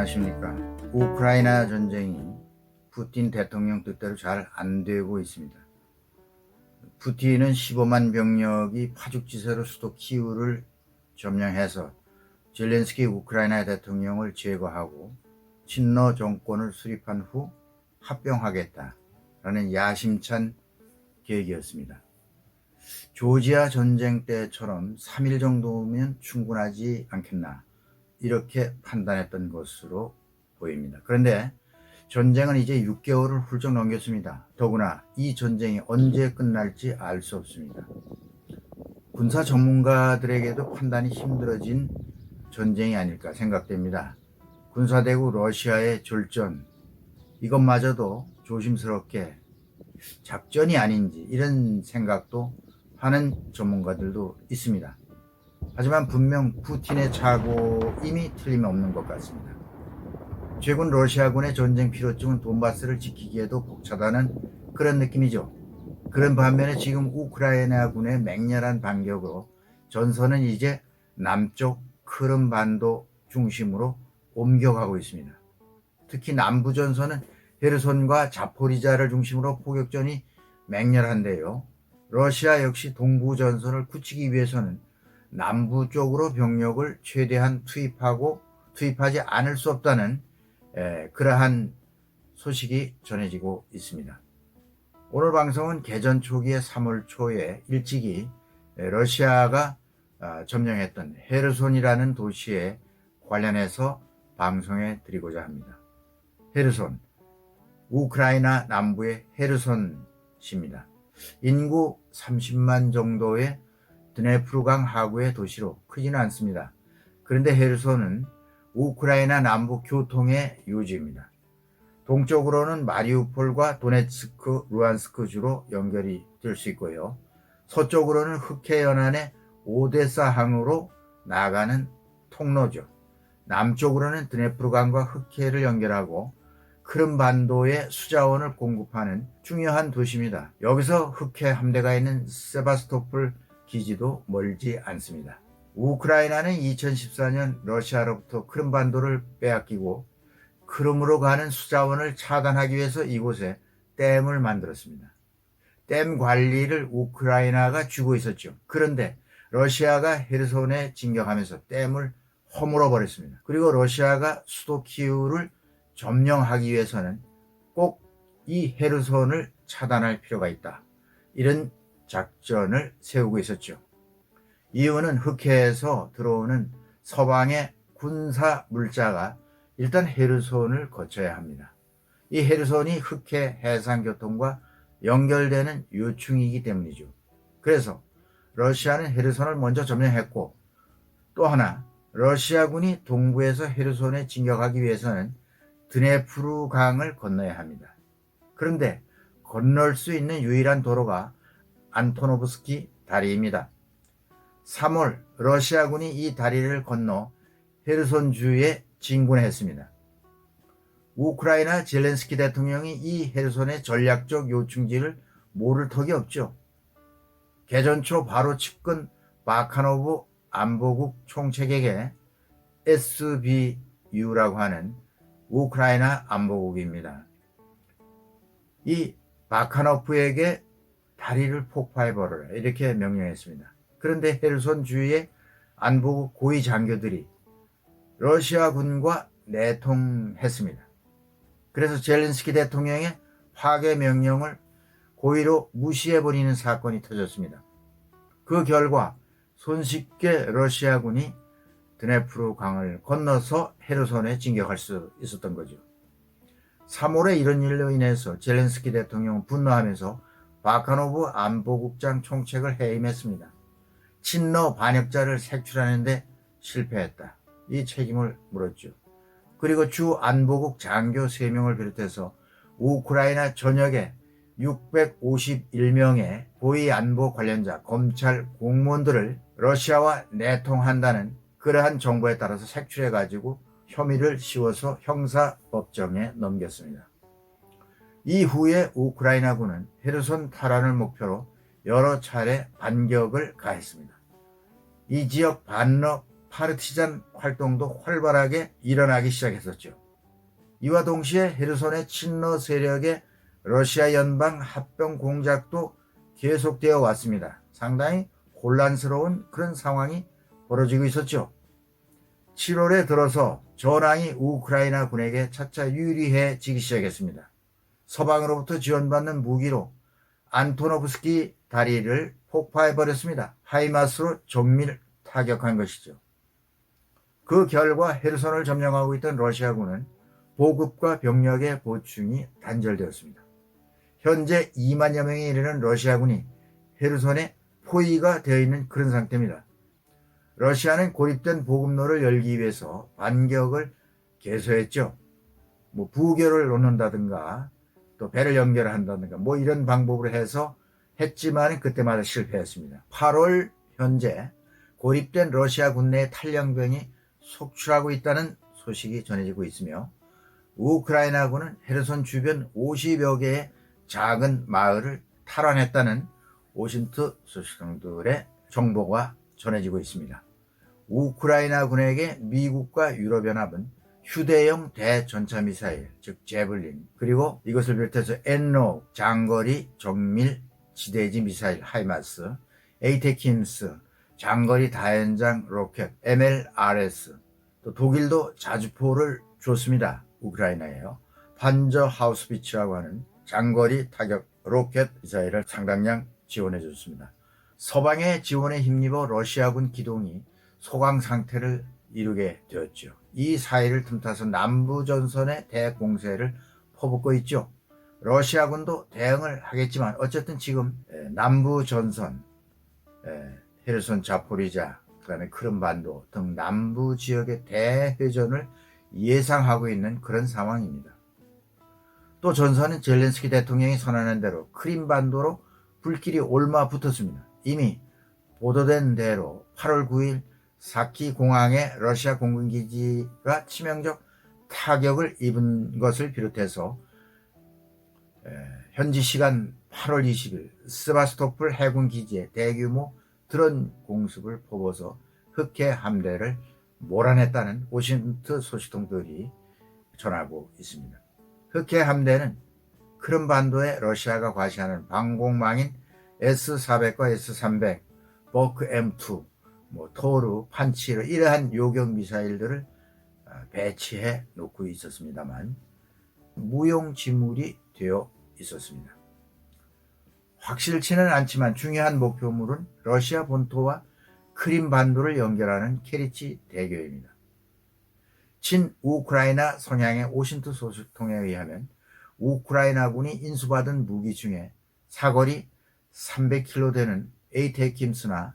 안녕하십니까. 우크라이나 전쟁이 푸틴 대통령 뜻대로 잘 안 되고 있습니다. 푸틴은 15만 병력이 파죽지세로 수도 키우를 점령해서 젤렌스키 우크라이나 대통령을 제거하고 친러 정권을 수립한 후 합병하겠다라는 야심찬 계획이었습니다. 조지아 전쟁 때처럼 3일 정도면 충분하지 않겠나 이렇게 판단했던 것으로 보입니다. 그런데 전쟁은 이제 6개월을 훌쩍 넘겼습니다. 더구나 이 전쟁이 언제 끝날지 알 수 없습니다. 군사 전문가들에게도 판단이 힘들어진 전쟁이 아닐까 생각됩니다. 군사대국 러시아의 졸전, 이것마저도 조심스럽게 작전이 아닌지 이런 생각도 하는 전문가들도 있습니다. 하지만 분명 푸틴의 착오임이 틀림없는 것 같습니다. 최근 러시아군의 전쟁 피로증은 돈바스를 지키기에도 벅차다는 그런 느낌이죠. 그런 반면에 지금 우크라이나군의 맹렬한 반격으로 전선은 이제 남쪽 크림반도 중심으로 옮겨가고 있습니다. 특히 남부 전선은 헤르손과 자포리자를 중심으로 포격전이 맹렬한데요. 러시아 역시 동부 전선을 굳히기 위해서는 남부 쪽으로 병력을 최대한 투입하지 않을 수 없다는 그러한 소식이 전해지고 있습니다. 오늘 방송은 개전 초기의 3월 초에 일찍이 러시아가 점령했던 헤르손이라는 도시에 관련해서 방송해 드리고자 합니다. 헤르손, 우크라이나 남부의 헤르손시입니다. 인구 30만 정도의 드네프르강 하구의 도시로 크지는 않습니다. 그런데 헤르손은 우크라이나 남부 교통의 요지입니다. 동쪽으로는 마리우폴과 도네츠크, 루안스크 주로 연결이 될 수 있고요. 서쪽으로는 흑해 연안의 오데사항으로 나아가는 통로죠. 남쪽으로는 드네프르강과 흑해를 연결하고 크림반도의 수자원을 공급하는 중요한 도시입니다. 여기서 흑해 함대가 있는 세바스토폴 기지도 멀지 않습니다. 우크라이나는 2014년 러시아로부터 크림반도를 빼앗기고 크림으로 가는 수자원을 차단하기 위해서 이곳에 댐을 만들었습니다. 댐 관리를 우크라이나가 쥐고 있었죠. 그런데 러시아가 헤르손에 진격하면서 댐을 허물어 버렸습니다. 그리고 러시아가 수도 키우를 점령하기 위해서는 꼭 이 헤르손을 차단할 필요가 있다. 이런 작전을 세우고 있었죠. 이유는 흑해에서 들어오는 서방의 군사 물자가 일단 헤르손을 거쳐야 합니다. 이 헤르손이 흑해 해상교통과 연결되는 요충이기 때문이죠. 그래서 러시아는 헤르손을 먼저 점령했고, 또 하나 러시아군이 동부에서 헤르손에 진격하기 위해서는 드네프르 강을 건너야 합니다. 그런데 건널 수 있는 유일한 도로가 안토노브스키 다리입니다. 3월 러시아군이 이 다리를 건너 헤르손 주에 진군했습니다. 우크라이나 젤렌스키 대통령이 이 헤르손의 전략적 요충지를 모를 턱이 없죠. 개전 초 바로 측근 바카노브 안보국 총책에게 SBU라고 하는 우크라이나 안보국입니다. 이 바카노프에게 다리를 폭파해버려라 이렇게 명령했습니다. 그런데 헤르손 주위의 안보국 고위 장교들이 러시아군과 내통했습니다. 그래서 젤렌스키 대통령의 파괴 명령을 고의로 무시해버리는 사건이 터졌습니다. 그 결과 손쉽게 러시아군이 드네프르 강을 건너서 헤르손에 진격할 수 있었던 거죠. 3월에 이런 일로 인해서 젤렌스키 대통령은 분노하면서 바카노브 안보국장 총책을 해임했습니다. 친러 반역자를 색출하는데 실패했다. 이 책임을 물었죠. 그리고 주 안보국 장교 3명을 비롯해서 우크라이나 전역에 651명의 고위 안보 관련자, 검찰 공무원들을 러시아와 내통한다는 그러한 정보에 따라서 색출해가지고 혐의를 씌워서 형사법정에 넘겼습니다. 이후에 우크라이나군은 헤르손 탈환을 목표로 여러 차례 반격을 가했습니다. 이 지역 파르티잔 활동도 활발하게 일어나기 시작했었죠. 이와 동시에 헤르손의 친러 세력의 러시아 연방 합병 공작도 계속되어 왔습니다. 상당히 혼란스러운 그런 상황이 벌어지고 있었죠. 7월에 들어서 전황이 우크라이나 군에게 차차 유리해지기 시작했습니다. 서방으로부터 지원받는 무기로 안토노프스키 다리를 폭파해버렸습니다. 하이마스로 정밀 타격한 것이죠. 그 결과 헤르손을 점령하고 있던 러시아군은 보급과 병력의 보충이 단절되었습니다. 현재 2만여 명에 이르는 러시아군이 헤르손에 포위가 되어 있는 그런 상태입니다. 러시아는 고립된 보급로를 열기 위해서 반격을 개소했죠. 부교를 놓는다든가 또 배를 연결한다든가 이런 방법으로 해서 했지만 그때마다 실패했습니다. 8월 현재 고립된 러시아 군내의 탈영병이 속출하고 있다는 소식이 전해지고 있으며 우크라이나군은 헤르손 주변 50여 개의 작은 마을을 탈환했다는 오신트 소식통들의 정보가 전해지고 있습니다. 우크라이나군에게 미국과 유럽연합은 휴대용 대전차 미사일, 즉 제블린, 그리고 이것을 비롯해서 엔로 장거리 정밀 지대지 미사일 하이마스, 에이테킴스 장거리 다연장 로켓 MLRS, 또 독일도 자주포를 줬습니다. 우크라이나에요. 판저 하우스비츠라고 하는 장거리 타격 로켓 미사일을 상당량 지원해 줬습니다. 서방의 지원에 힘입어 러시아군 기동이 소강 상태를 이루게 되었죠. 이 사이를 틈타서 남부전선의 대공세를 퍼붓고 있죠. 러시아군도 대응을 하겠지만 어쨌든 지금 남부전선, 헤르손, 자포리자, 그다음에 크림반도 등 남부 지역의 대회전을 예상하고 있는 그런 상황입니다. 또 전선은 젤렌스키 대통령이 선언한 대로 크림반도로 불길이 올마 붙었습니다. 이미 보도된 대로 8월 9일 사키 공항의 러시아 공군기지가 치명적 타격을 입은 것을 비롯해서 현지 시간 8월 20일 스바스토폴 해군기지에 대규모 드론 공습을 퍼부어서 흑해 함대를 몰아냈다는 오신트 소식통들이 전하고 있습니다. 흑해 함대는 크림반도에 러시아가 과시하는 방공망인 S-400과 S-300, 버크 M2, 토르, 판치르 이러한 요격 미사일들을 배치해 놓고 있었습니다만 무용지물이 되어 있었습니다. 확실치는 않지만 중요한 목표물은 러시아 본토와 크림반도를 연결하는 케리치 대교입니다. 친 우크라이나 성향의 오신트 소식통에 의하면 우크라이나군이 인수받은 무기 중에 사거리 300km 되는 에이테킴스나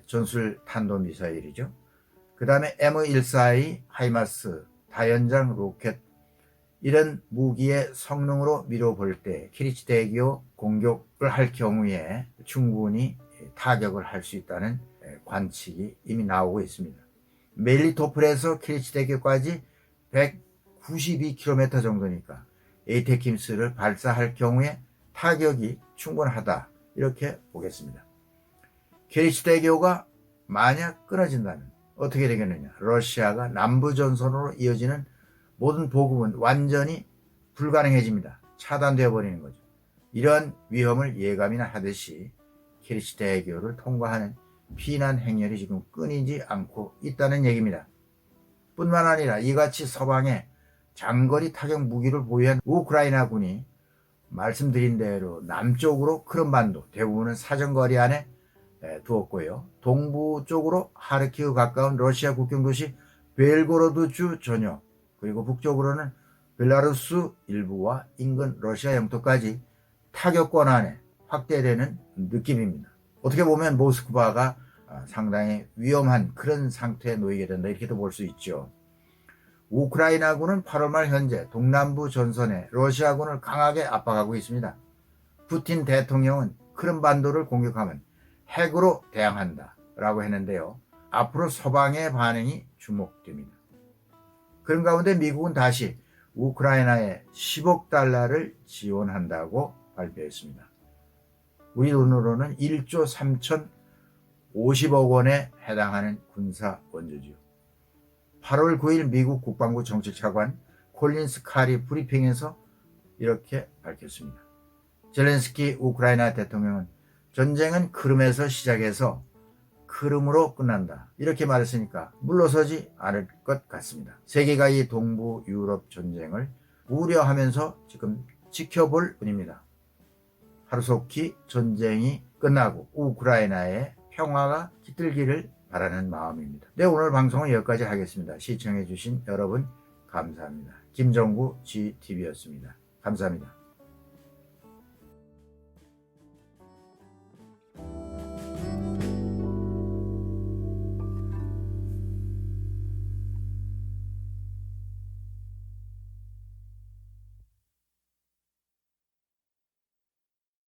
전술 탄도미사일이죠. 그 다음에 M142 하이마스 다연장 로켓 이런 무기의 성능으로 미뤄볼 때 키리치 대교 공격을 할 경우에 충분히 타격을 할 수 있다는 관측이 이미 나오고 있습니다. 멜리토폴에서 키리치 대교까지 192km 정도니까 에이테킴스를 발사할 경우에 타격이 충분하다 이렇게 보겠습니다. 키리치 대교가 만약 끊어진다면 어떻게 되겠느냐? 러시아가 남부전선으로 이어지는 모든 보급은 완전히 불가능해집니다. 차단되어 버리는 거죠. 이러한 위험을 예감이나 하듯이 키리치 대교를 통과하는 피난 행렬이 지금 끊이지 않고 있다는 얘기입니다. 뿐만 아니라 이같이 서방에 장거리 타격 무기를 보유한 우크라이나군이 말씀드린 대로 남쪽으로 크림반도 대부분은 사정거리 안에 두었고요. 동부 쪽으로 하르키우 가까운 러시아 국경도시 벨고로드주 전역, 그리고 북쪽으로는 벨라루스 일부와 인근 러시아 영토까지 타격권 안에 확대되는 느낌입니다. 어떻게 보면 모스크바가 상당히 위험한 그런 상태에 놓이게 된다 이렇게도 볼 수 있죠. 우크라이나군은 8월 말 현재 동남부 전선에 러시아군을 강하게 압박하고 있습니다. 푸틴 대통령은 크림반도를 공격하면 핵으로 대항한다 라고 했는데요. 앞으로 서방의 반응이 주목됩니다. 그런 가운데 미국은 다시 우크라이나에 10억 달러를 지원한다고 발표했습니다. 우리 돈으로는 1조 50억 원에 해당하는 군사 원조지요. 8월 9일 미국 국방부 정책차관 콜린스 칼이 브리핑에서 이렇게 밝혔습니다. 젤렌스키 우크라이나 대통령은 전쟁은 크림에서 시작해서 크림으로 끝난다, 이렇게 말했으니까 물러서지 않을 것 같습니다. 세계가 이 동부 유럽 전쟁을 우려하면서 지금 지켜볼 뿐입니다. 하루속히 전쟁이 끝나고 우크라이나의 평화가 깃들기를 바라는 마음입니다. 네, 오늘 방송은 여기까지 하겠습니다. 시청해 주신 여러분 감사합니다. 김정구 GTV였습니다. 감사합니다.